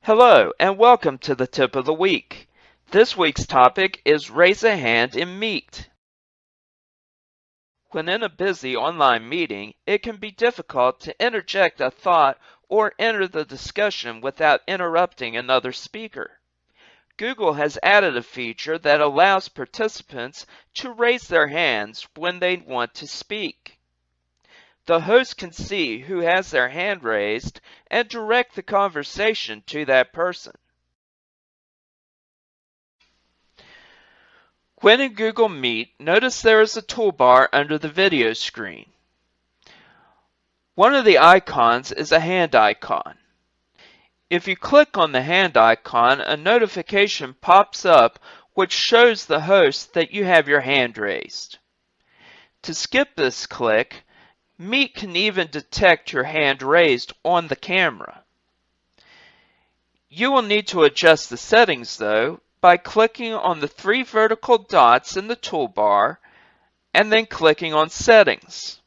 Hello and welcome to the Tip of the Week. This week's topic is raise a hand in Meet. When in a busy online meeting, it can be difficult to interject a thought or enter the discussion without interrupting another speaker. Google has added a feature that allows participants to raise their hands when they want to speak. The host can see who has their hand raised and direct the conversation to that person. When in Google Meet, notice there is a toolbar under the video screen. One of the icons is a hand icon. If you click on the hand icon, a notification pops up which shows the host that you have your hand raised. To skip this click, Meet can even detect your hand raised on the camera. You will need to adjust the settings though by clicking on the three vertical dots in the toolbar and then clicking on Settings.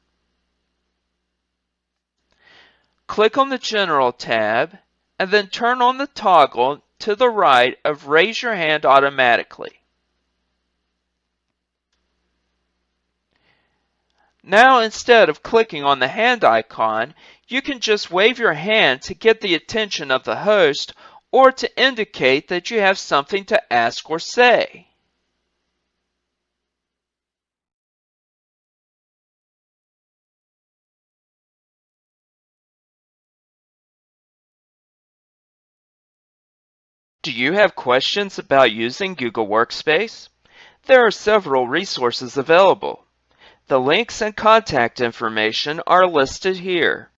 Click on the General tab and then turn on the toggle to the right of Raise Your Hand Automatically. Now instead of clicking on the hand icon, you can just wave your hand to get the attention of the host or to indicate that you have something to ask or say. Do you have questions about using Google Workspace? There are several resources available. The links and contact information are listed here.